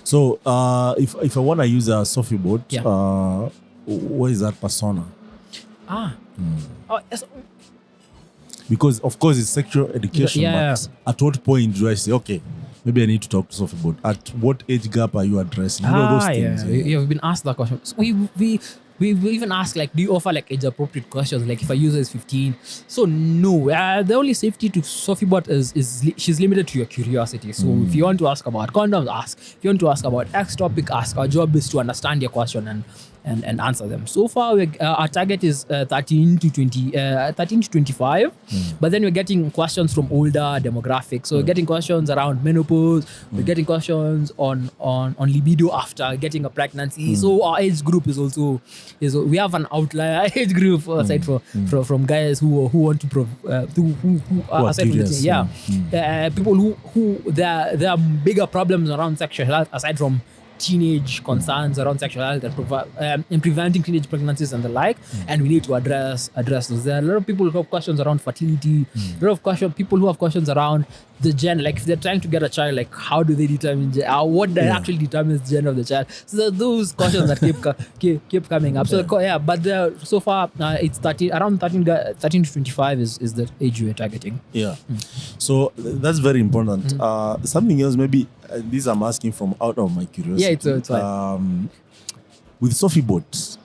So if I want to use a Sophie bot, what is that persona? Oh, yes. Because of course it's sexual education, but at what point do I say, okay, maybe I need to talk to Sophie bot? At what age gap are you addressing? You know those things. You've been asked that question. So we even ask, like, do you offer like age appropriate questions? Like if a user is 15. So no, the only safety to Sophie bot is she's limited to your curiosity. So if you want to ask about condoms, ask. If you want to ask about X topic, ask. Our job is to understand your question and answer them. So far, our target is 13 to 25, but then we're getting questions from older demographics. So we're getting questions around menopause, we're getting questions on libido after getting a pregnancy. So our age group is we have an outlier age group aside from guys who want to who aside from the thing, people who there are bigger problems around sexual health aside from teenage concerns around sexual health and preventing teenage pregnancies and the like, and we need to address those. There are a lot of people who have questions around fertility, a lot of people who have questions around the gender, like if they're trying to get a child, like how do they determine what actually determines the gender of the child. So those questions that keep coming up. So but so far it's 13 to 25 is the age we're targeting. So that's very important. Something else, maybe these I'm asking from out of my curiosity. It's fine. With Sophie bot,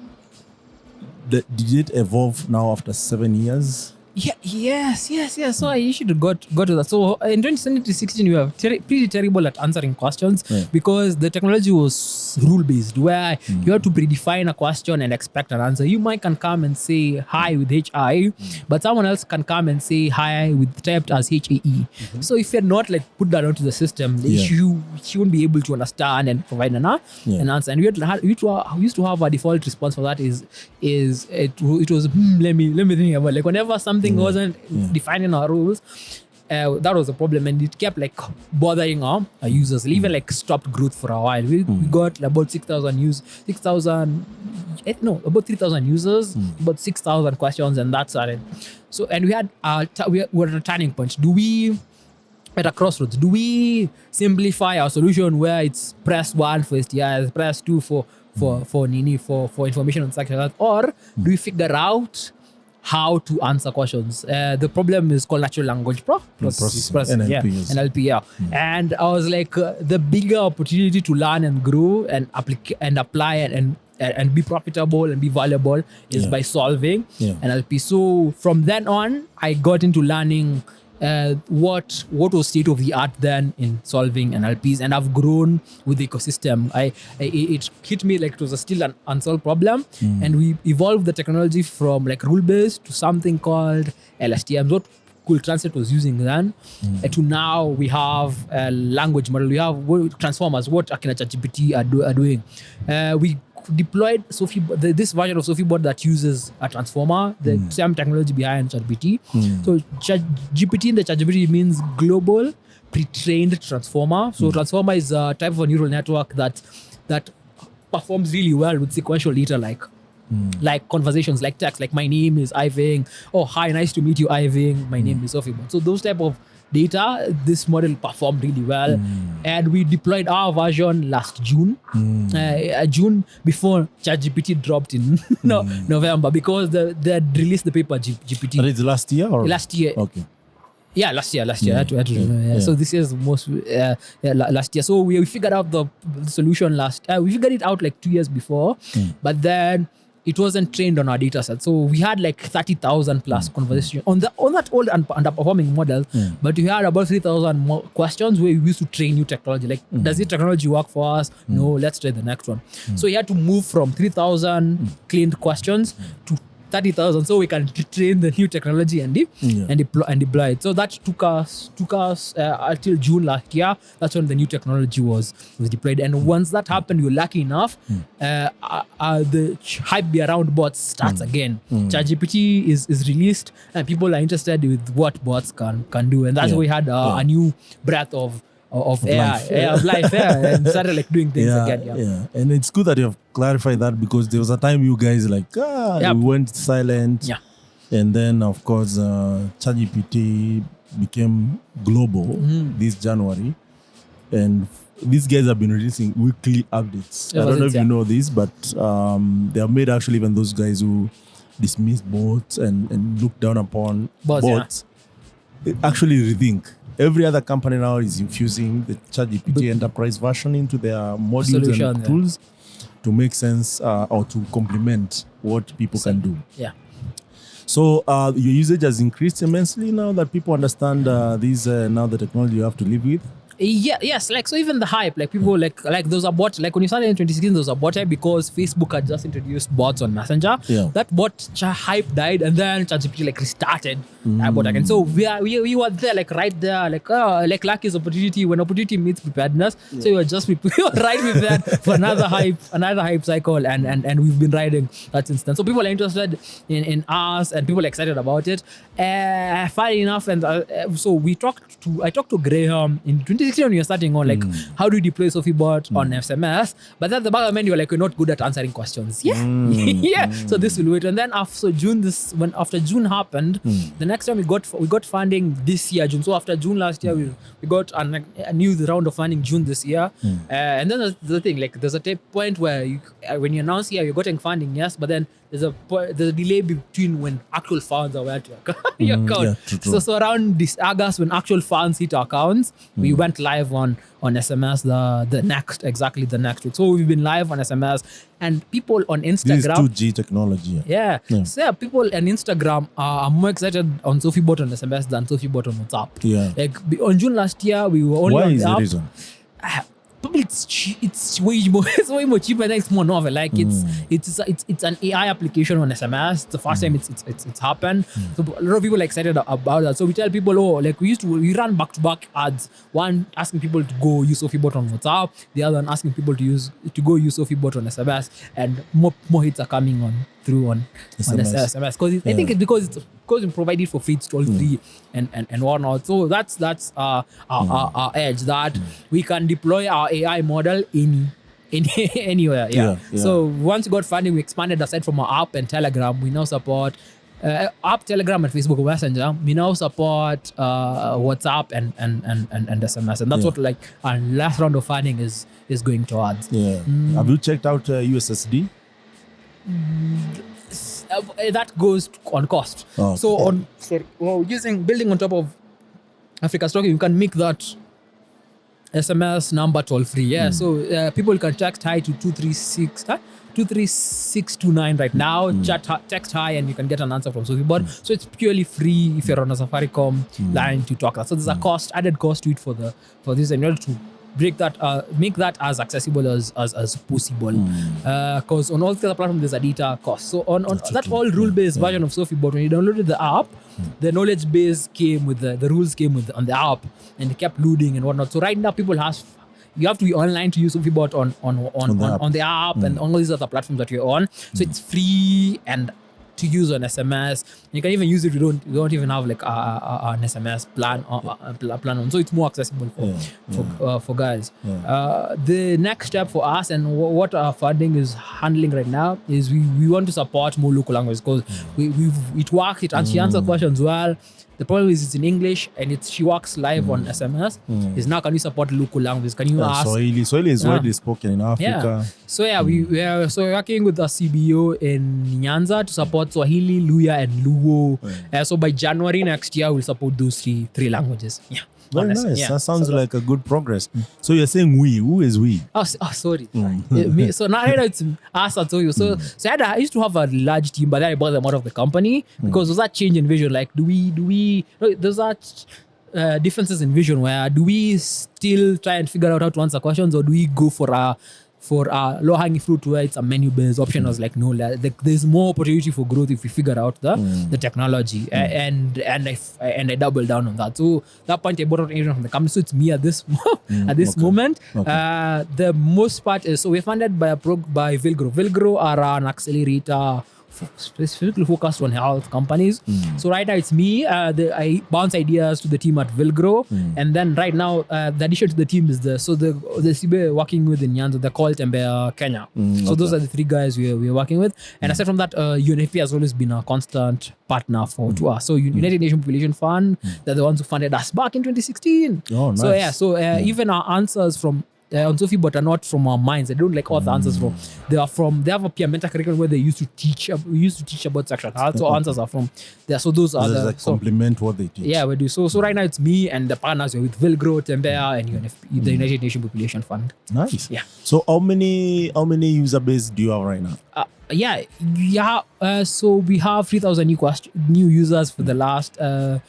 did it evolve now after 7 years? Yes. So I should go to that. So in 2016, we were pretty terrible at answering questions because the technology was rule-based, where you have to predefine a question and expect an answer. You might can come and say hi with HI, but someone else can come and say hi with typed as HAE. So if you're not like put that onto the system, you won't be able to understand and provide an answer. And we used to have a default response for that it was let me think about, like, whenever something wasn't defining our rules, that was a problem, and it kept like bothering our users. It even like stopped growth for a while. We got about 3,000 users, about 6,000 questions, and that started. So, and we had we were at a turning point. At a crossroads, do we simplify our solution where it's press 1 for STIs, press 2 for information on sexual health, or do we figure out how to answer questions? The problem is called natural language processing. NLP. And I was like, the bigger opportunity to learn and grow and apply and be profitable and be valuable is by solving NLP. So from then on, I got into learning what was state of the art then in solving NLPs, and I've grown with the ecosystem. It hit me like it was still an unsolved problem, and we evolved the technology from like rule-based to something called LSTM, what Google Translate was using then, to now we have a language model. We have transformers, what Akina ChatGPT are doing. We deployed this version of Sophie bot that uses a transformer, the same technology behind ChatGPT. So GPT in the ChatGPT means global pre-trained transformer. So transformer is a type of a neural network that performs really well with sequential data, like conversations, like text, like my name is Iving. Oh, hi, nice to meet you, Iving. My name is Sophie bot. So those type of data, this model performed really well, and we deployed our version last June, June before ChatGPT dropped in November, because they had released the paper GPT. It's last year or last year? Okay. Yeah, last year. So this is most last year. So we figured out the solution we figured it out like 2 years before, but then it wasn't trained on our data set. So we had like 30,000 plus conversations on that old underperforming model, but we had about 3,000 more questions where we used to train new technology. Like, does this technology work for us? No, let's try the next one. So we had to move from 3,000 cleaned questions to 30,000, so we can train the new technology and deploy it. So that took us until June last year. That's when the new technology was deployed. And once that happened, you're lucky enough, the hype around bots starts again. ChatGPT is released, and people are interested with what bots can do, and that's why we had a new breath of life, and started like doing things again. And it's good that you have clarified that, because there was a time you guys we went silent, and then of course ChatGPT became global this January, and these guys have been releasing weekly updates. I don't know if you know this, but they have made actually even those guys who dismiss bots and look down upon bots actually rethink. Every other company now is infusing the ChatGPT enterprise version into their modules and tools to make sense or to complement what people can do. Yeah. So your usage has increased immensely now that people understand these now the technology you have to live with. Yes, like so even the hype, like people like those are bot, like when you started in 2016, those are bot hype because Facebook had just introduced bots on Messenger. That bot hype died and then ChatGPT like restarted that bot again. So we were there like right there, like luck is opportunity when opportunity meets preparedness. So we were just we were right prepared for another hype cycle and we've been riding that since then. So people are interested in us and people are excited about it. Funny enough, and so I talked to Graham in 2016 when you're starting on like how do you deploy SophiBot on SMS, but then the back of the you're like, we're not good at answering questions. So this will wait, and then after June happened, the next time we got funding this year June. So after June last year we got a new round of funding June this year, and then the thing, like there's a point where when you announce you're getting funding, yes, but then there's a delay between when actual funds are at your account. True. So around this August when actual funds hit our accounts, we went live on SMS the next week. So we've been live on SMS and people on Instagram. This is 2G technology. Yeah. So people on Instagram are more excited on SophiBot on SMS than SophiBot on WhatsApp. Yeah. Like on June last year we were only Why on is the the app. reason? Probably it's way more cheaper and it's more novel. Like it's an AI application on SMS. It's the first time it's happened. So a lot of people are excited about that. So we tell people, like we run back-to-back ads. One asking people to go use SophiBot on WhatsApp. The other one asking people to go use SophiBot on SMS. And more hits are coming on SMS. Because I think it's because we provide it for free, it's all free and whatnot. So that's our edge, that we can deploy our AI model in anywhere. So once we got funding, we expanded aside from our app and Telegram. We now support app, Telegram, and Facebook Messenger. We now support WhatsApp and SMS, and that's what like our last round of funding is going towards. Have you checked out USSD? That goes on cost. So building on top of Africa's Talking, you can make that SMS number toll free. So people can text hi to 23629 right now. Text hi and you can get an answer from SophiBot. So it's purely free if you're on a Safaricom line to talk that. So there's a added cost to it for this, in order to make that as accessible as possible. Because on all the other platforms there's a data cost. So on that all rule-based version of SophiBot, when you downloaded the app, the knowledge base came with the rules came with on the app, and they kept loading and whatnot. So right now you have to be online to use SophiBot on the app and on all these other platforms that you're on. So it's free and to use on SMS. You can even use it. You don't even have like an SMS plan on. So it's more accessible for guys. The next step for us and what our funding is handling right now is we want to support more local languages, because it works. She answers questions well. The problem is it's in English and she works live on SMS. Is now, can we support local languages? Can you ask? Swahili is widely spoken in Africa. So we're working with the CBO in Nyanza to support Swahili, Luya, and Luo. So by January next year, we'll support those three languages. Very nice. That sounds like a good progress. So you're saying we? Who is we? Oh, sorry. So now it's us and you. So I used to have a large team, but then I bought them out of the company because there's that change in vision. Like, do we? There's that differences in vision where do we still try and figure out how to answer questions, or do we go for a low-hanging fruit where it's a menu-based option? I was like, no, there's more opportunity for growth if we figure out the technology. And I doubled down on that. So that point I brought out Adrian from the company. So it's me at this moment. The most part is, so we're funded by Vilgro. Vilgro are an accelerator specifically focused on health companies. So right now it's me. I bounce ideas to the team at Vilgro, and then right now the addition to the team is the CBA working with in Nyanza. They're called Tembea Kenya. So those are the three guys we're working with. And aside from that, UNFP has always been a constant partner to us. So United Nations Population Fund, they're the ones who funded us back in 2016. Oh, nice. So even our answers from on Sophie, but are not from our minds. They don't like all the answers from. They have a peer mentor curriculum where they used to teach about sexual health. So answers are from there. So those are the complement what they teach. Yeah, we do. So right now it's me and the partners with Vilgro, Tembea, and UNFP, the United Nations Population Fund. Nice. Yeah. So how many user base do you have right now? So we have 3,000 new users for the last 5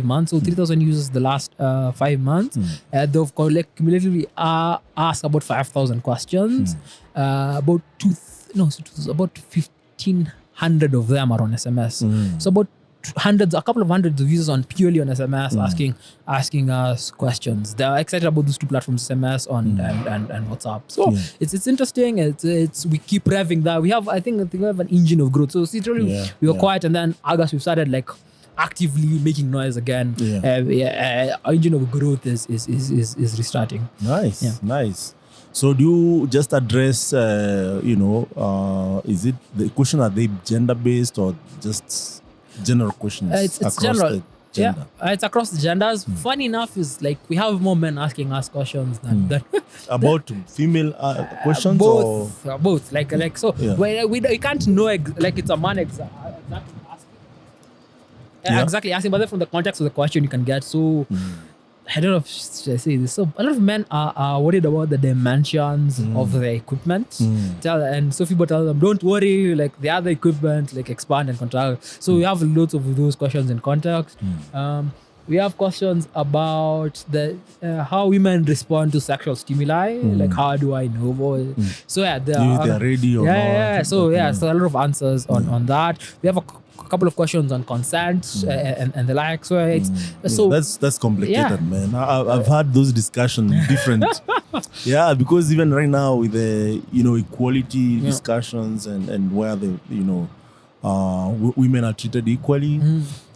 months. So 3,000 users the last 5 months. They've cumulatively asked about 5,000 questions. About 1,500 of them are on SMS. So about a couple of hundreds of users on purely on SMS asking us questions. They're excited about those two platforms, SMS and WhatsApp. So it's interesting. It's we keep revving that. We have I think we have an engine of growth. So literally we were quiet, and then August we started like actively making noise again. Our engine of growth is restarting. Nice. So do you just address is it the question, are they gender based or just general questions? It's general. It's across the genders. Funny enough is like we have more men asking us questions than about female questions. Both. Like so. We can't know like it's a man exactly asking. Exactly asking, but then from the context of the question you can get. So I don't know if should I say this. So a lot of men are worried about the dimensions of the equipment. And Sophie tells them, don't worry, like the other equipment, like expand and contract. So we have lots of those questions in context. We have questions about the how women respond to sexual stimuli. Like how do I know? So they're ready or not. So a lot of answers on that. We have a couple of questions on consent and the like. So it's that's complicated, man. I've had those discussions different. Because even right now with the equality discussions and where the women are treated equally,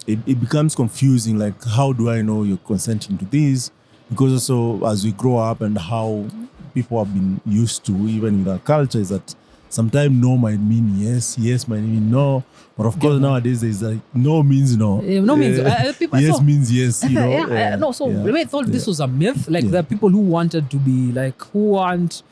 it becomes confusing. Like, how do I know you're consenting to this? Because also as we grow up and how people have been used to, even with our culture, is that sometimes no might mean yes might mean no. But of course nowadays there's like no means no. No means yes means yes. We thought this was a myth. Like the people who wanted to be like who want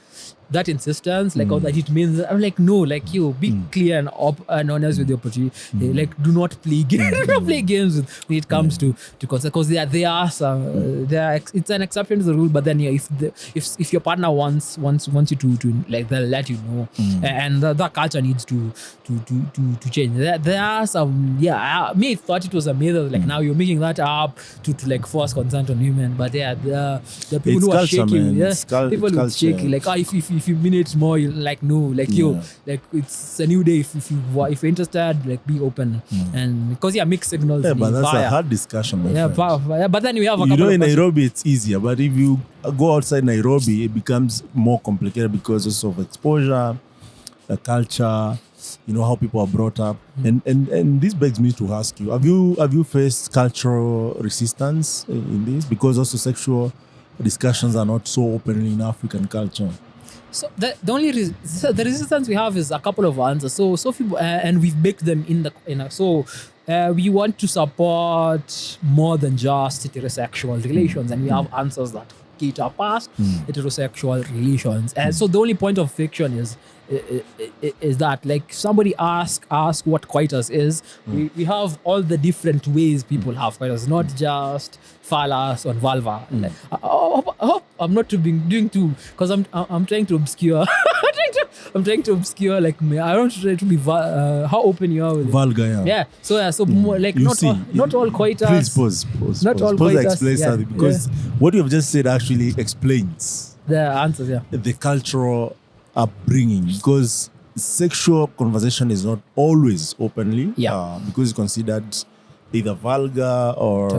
that insistence, like that it means. I'm like, no, like you be clear and honest with your opportunity. Like, do not play games. Do not play games when it comes to consent, because there are some. It's an exception to the rule. But then if your partner wants you to like, they'll let you know, and that culture needs to change. There are some. Me thought it was a myth. Like now you're making that up to like force consent on women. But the people it's who are culture, shaking, man. People who are shaking, like if you minutes more, you like no, like like it's a new day. If you're interested, like be open, and because mixed signals. But that's a hard discussion. But then we have a couple in Nairobi it's easier, but if you go outside Nairobi, it becomes more complicated because of exposure, the culture, how people are brought up, and this begs me to ask you: Have you faced cultural resistance in this? Because also sexual discussions are not so open in African culture. So the only the resistance we have is a couple of answers. So and we've baked them in we want to support more than just heterosexual relations, and we have answers that cater past heterosexual relations. And so the only point of fiction is that, like, somebody ask what coitus is. We have all the different ways people have coitus, not just phallus or vulva. Like, I hope I'm not doing too, because I'm trying to obscure. I'm trying to obscure, like, I don't try to be how open you are with vulgar. So more like not all coitus. Please pause. Not all coitus. coitus. Explain something, because what you have just said actually explains the answers. The cultural upbringing, because sexual conversation is not always openly, because it's considered either vulgar or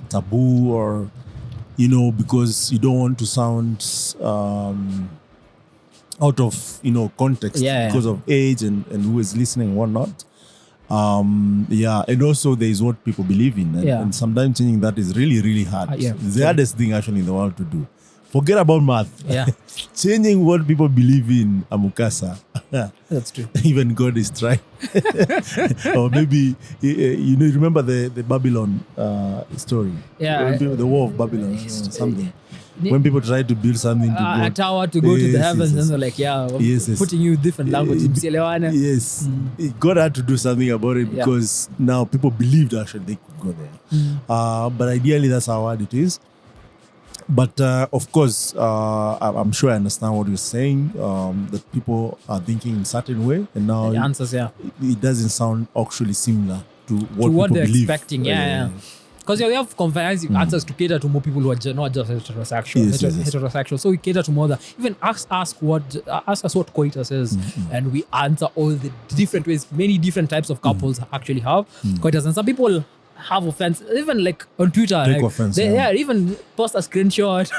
taboo, or because you don't want to sound out of context because of age and who is listening and whatnot. And also there is what people believe in, and sometimes changing that is really, really hard. It's the hardest thing actually in the world to do. Forget about math. Changing what people believe in, Amukasa. That's true. Even God is trying. Or maybe, you remember the Babylon story? The War of Babylon or something. when people try to build something to go, a tower to go to the heavens, and they're like, putting you different languages. Yes, God had to do something about it because now people believed actually they could go there. But ideally, that's how hard it is. But of course, I'm sure I understand what you're saying. That people are thinking in a certain way, and now the answers, it doesn't sound actually similar to what they're believe. expecting. Because we have comprehensive answers to cater to more people who are not just heterosexual. Heterosexual. So we cater to more than even ask us what coitus is, and we answer all the different ways many different types of couples actually have coitus, and some people have offense, even like on Twitter. Take offense. They even post a screenshot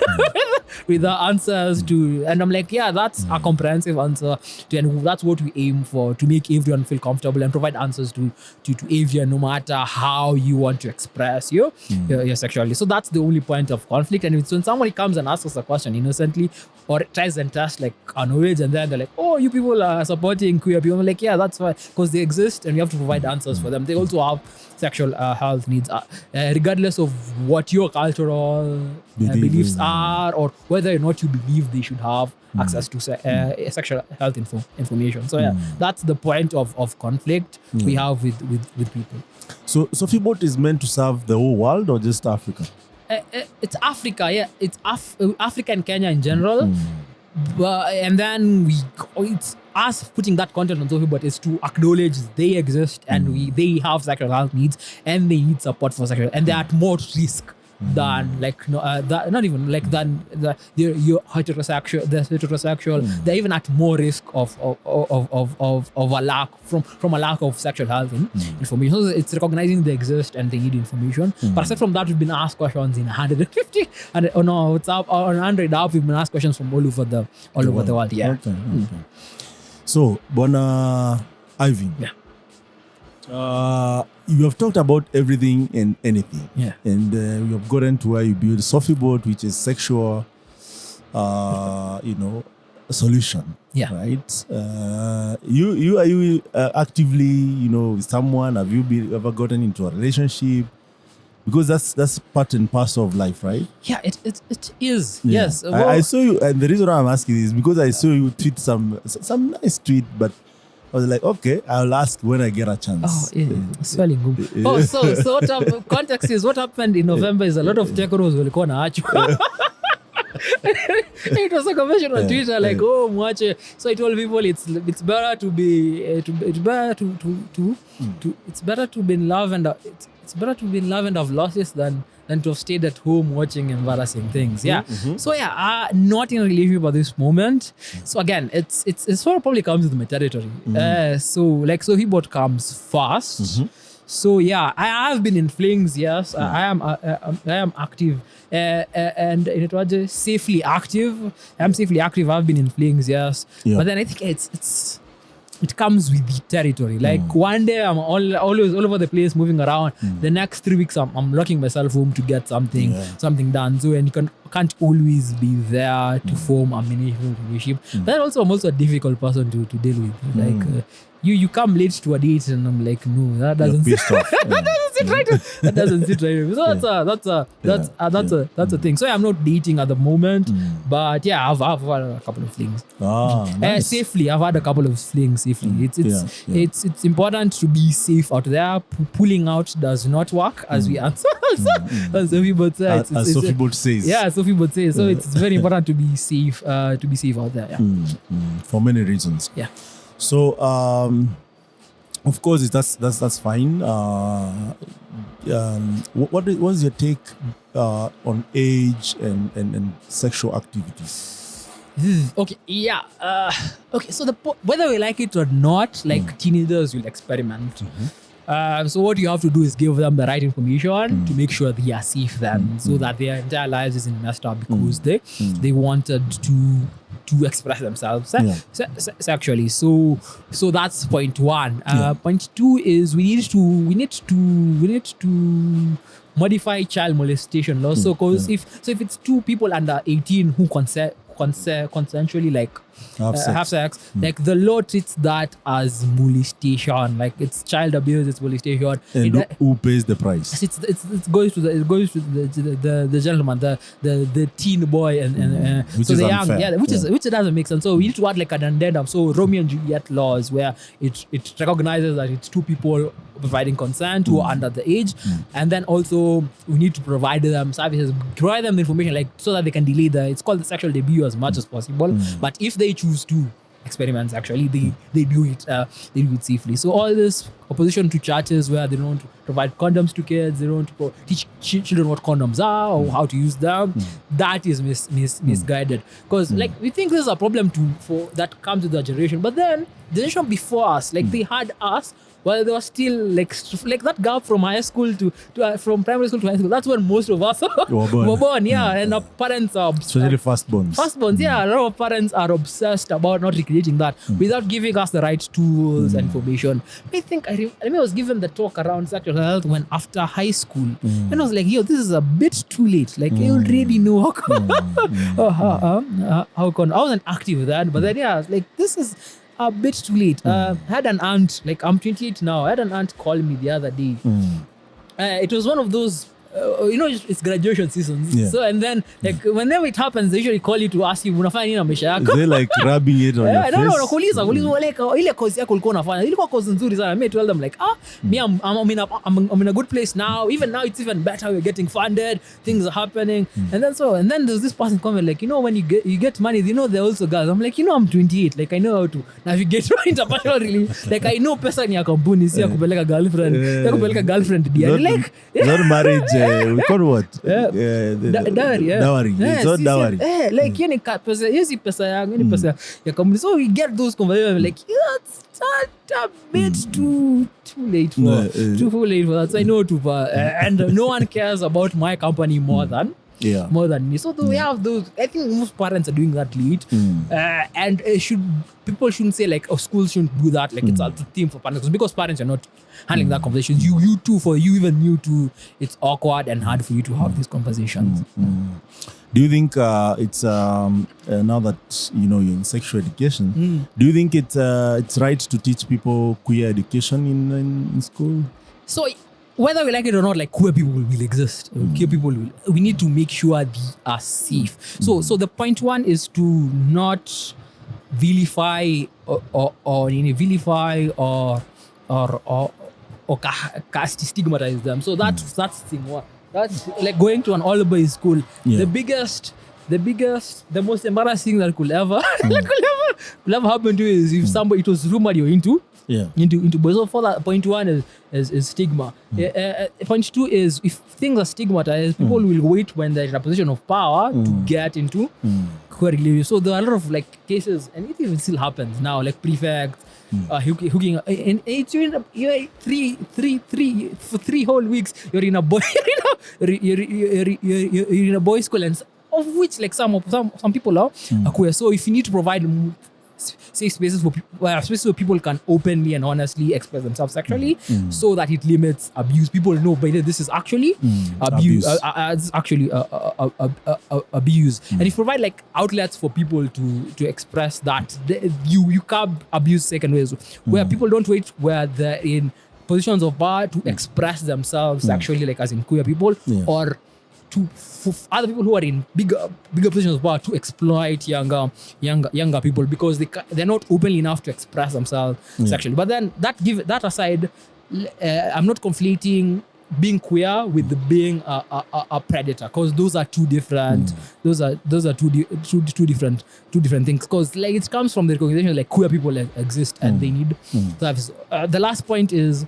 with the answers to, and I'm like, that's a comprehensive answer to, and that's what we aim for, to make everyone feel comfortable and provide answers to everyone, no matter how you want to express your sexuality. So that's the only point of conflict. And when somebody comes and asks us a question innocently or tries and test like our knowledge, and then they're like, oh, you people are supporting queer people. I'm like, that's fine, because they exist and we have to provide answers for them. They also have sexual health needs, regardless of what your cultural beliefs are, or whether or not you believe they should have access to sexual health information. So that's the point of conflict we have with people. So FIBOT is meant to serve the whole world or just Africa? It's Africa, it's Africa and Kenya in general. And then it's us putting that content on Sophie, but it's to acknowledge they exist and they have sexual health needs and they need support for sexual, and they're at more risk than like not even like than you're heterosexual. They're even at more risk of a lack from a lack of sexual health information. So it's recognizing they exist and they need information. But aside from that, we've been asked questions in 150 and it's up on 100 app. We've been asked questions from all over the world. Yeah. Okay. So, Bona Iving. Yeah. You have talked about everything and anything. Yeah. And you have gotten to where you build SophiBot, which is sexual, solution. Yeah. Right. Are you actively, with someone? Have you ever gotten into a relationship? Because that's part and parcel of life, right? Yeah, it is. Yeah. Yes. I saw you, and the reason why I'm asking is because I saw you tweet some nice tweet, but I was like, okay, I'll ask when I get a chance. Oh, yeah. Swelling good. So what context is what happened in November is a lot of tekoros walikuwa na acho. It was a conversation on Twitter, like, oh, mwache. So I told people it's better to be it's better to be in love and it's better to be in love and have losses than to have stayed at home watching embarrassing things. Yeah. So not in a relationship at this moment. So again, it's sort of probably comes with my territory. So HIBOT comes first. So I have been in flings. Yes, I am active, and it was safely active. I'm safely active. I've been in flings. Yes, but then I think it comes with the territory. Like one day I'm always all over the place, moving around. The next 3 weeks I'm locking myself home to get something done. So and you can't always be there to form a meaningful relationship. But also I'm also a difficult person to deal with. Like you come late to a date and I'm like, no, that doesn't sit that doesn't sit right. That doesn't sit right. So that's a thing. So I'm not dating at the moment, but I've had a couple of flings. Nice. Safely, I've had a couple of flings safely. It's important to be safe out there. Pulling out does not work, as we answer. As SophiBot says. As SophiBot says. Yeah, SophiBot says. So it's very important to be safe. To be safe out there. Yeah. For many reasons. Yeah. So, of course, that's fine. What was your take on age and sexual activities? Okay, okay, so whether we like it or not, like teenagers will experiment. So what you have to do is give them the right information to make sure they are safe then, so that their entire lives isn't messed up because they wanted to express themselves sexually. So that's point one. Point two is we need to modify child molestation laws. So because if it's two people under 18 who consensually like have sex. Like the law treats that as molestation. Like it's child abuse, it's molestation. And who pays the price? It goes to the gentleman, the teen boy, and which so is the young, unfair. which doesn't make sense. So we need to add like an addendum. So Romeo and Juliet laws where it recognizes that it's two people providing consent who are under the age, and then also we need to provide them services, provide them the information like so that they can delay it's called the sexual debut as much as possible. But if they choose to experiments, actually they do it safely. So all this opposition to churches where they don't provide condoms to kids, they don't teach children what condoms are or how to use them, that is misguided. Because like we think this is a problem for that comes to the generation, but then the generation before us, like they had us while they were still like that gap from high school to from primary school to high school. That's when most of us were born. And our parents are especially firstborns. A lot of parents are obsessed about not recreating that without giving us the right tools and information. I think I was given the talk around sexual health when after high school, and I was like, yo, this is a bit too late. Like I already know how come. I wasn't active with that, but then like this is a bit too late. I had an aunt, like I'm 28 now. I had an aunt call me the other day. It was one of those, it's graduation season. So and then like whenever it happens, they usually call you to ask you, unafanya nini na maisha yako? They like rubbing it on your face. No, kuuliza like ile course yako ulikuwa unafanya. Ilikuwa course nzuri sana. Me tell them like, me I'm in a good place now. Even now it's even better. We're getting funded. Things are happening. And then there's this person comment like, when you get money, they're also girls. I'm like, I'm 28. Like I know how to navigate international relief. Like I know pesa ni ya kampuni si ya kupeleka girlfriend. Ya kupeleka girlfriend dia. Like not marriage. We call what? Dowry. Dowry. It's not dowry. Like pesa yangu, pesa ya kampuni. So we get those conversations like, it's a bit too late for that. So I know and no one cares about my company more than me. So we have those. I think most parents are doing that late, and people shouldn't say like, schools shouldn't do that. Like it's a theme for parents because parents are not handling that conversation. You too, even you too, it's awkward and hard for you to have these conversations. Do you think it's now that you're in sexual education? Do you think it's right to teach people queer education in school? So whether we like it or not, like queer people will exist. Queer people we need to make sure they are safe. So the point one is to not vilify or stigmatize them. So that's thing one. That's like going to an all boys school. The most embarrassing that could ever happen to you is if somebody, it was rumored you're into boys. So for that, point one is stigma. Point two is if things are stigmatized, people will wait when they're in a position of power to get into queer relations. So there are a lot of like cases, and it even still happens now, like prefects hooking, and it's you're 3 whole weeks you're in a boy you're in a boys' school, and of which like some people are queer. So if you need to provide safe spaces where people can openly and honestly express themselves sexually, so that it limits abuse. People know, but this is actually abuse. It's actually abuse. And if you provide like outlets for people to express that, you curb abuse second ways, where people don't wait where they're in positions of power to express themselves sexually, like as in queer people, or for other people who are in bigger positions of power to exploit younger people because they're not open enough to express themselves sexually. But then that aside, I'm not conflating being queer with being a predator, because those are two different. Those are two different things. Because like it comes from the recognition like queer people exist and they need service. The last point is,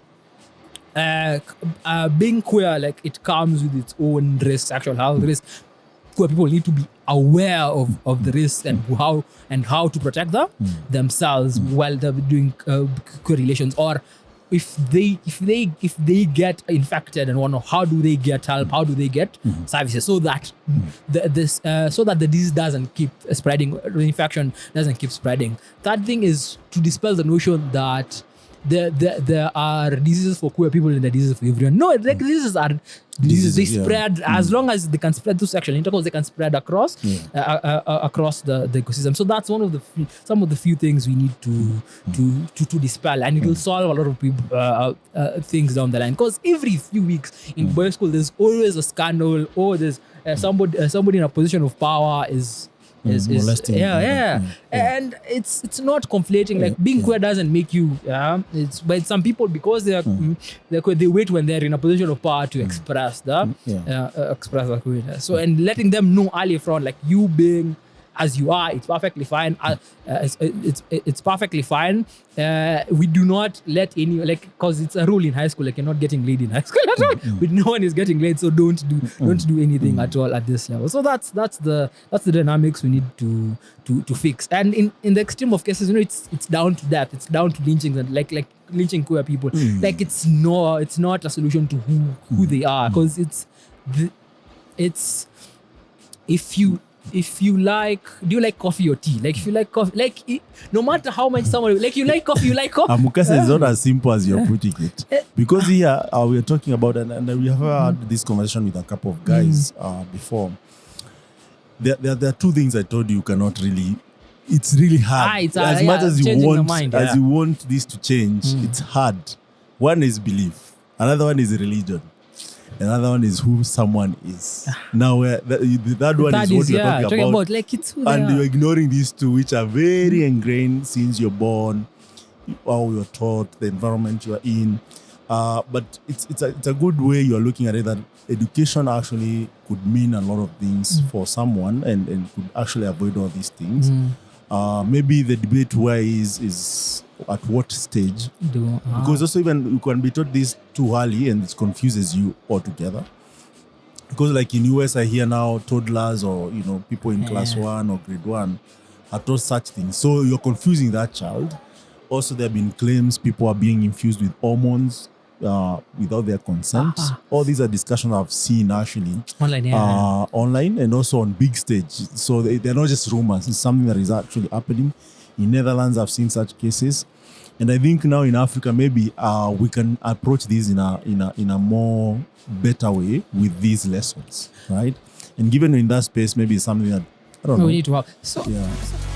being queer, like it comes with its own risks, actual health risks. Queer people need to be aware of the risks and how to protect themselves while they're doing queer relations, or if they get infected and whatnot, how do they get help? How do they get services so that the disease doesn't keep spreading, the infection doesn't keep spreading. That thing is to dispel the notion that there are diseases for queer people and there are diseases for everyone. No, like diseases are diseases. They spread as long as they can spread through sexual intercourse. They can spread across across the ecosystem. So that's one of the some of the few things we need to dispel, and it will solve a lot of people, things down the line. Because every few weeks in boys' school, there's always a scandal, or there's somebody in a position of power is molesting. And it's not conflating. Like being queer doesn't make you. But some people, because they're queer, they wait when they're in a position of power to express express their queerness. So, and letting them know early from, like, you being as you are, it's perfectly fine. It's perfectly fine. We do not let any, like, because it's a rule in high school, like, you're not getting laid in high school at all. But no one is getting laid, so don't do anything at all at this level. So that's the dynamics we need to fix. And in the extreme of cases, it's down to that. It's down to lynchings and like lynching queer people. Like, it's not a solution to who they are, because it's if you like, do you like coffee or tea? Like, if you like coffee, like, no matter how much someone, like, you like coffee, you like coffee. Amukasa is not as simple as you're putting it. Because here we are talking about, and we have had this conversation with a couple of guys before. There are two things I told you cannot really. It's really hard. As much as you want this to change, it's hard. One is belief. Another one is religion. Another one is who someone is. Now, the third one is what you're talking about. Like, it's who and you're ignoring these two, which are very ingrained since you're born, how you're taught, the environment you're in. But it's a good way you're looking at it, that education actually could mean a lot of things for someone and could actually avoid all these things. Maybe the debate where is at what stage, because also even you can be taught this too early and it confuses you altogether. Because like in US, I hear now toddlers or people in class 1 or grade 1 are taught such things, so you're confusing that child. Also, there have been claims people are being infused with hormones without their consent. All these are discussions I've seen actually online and also on big stage. So they're not just rumors. It's something that is actually happening. In Netherlands, I've seen such cases, and I think now in Africa, maybe we can approach this in a more better way with these lessons, right? And given in that space, maybe it's something that I don't know. We need to have.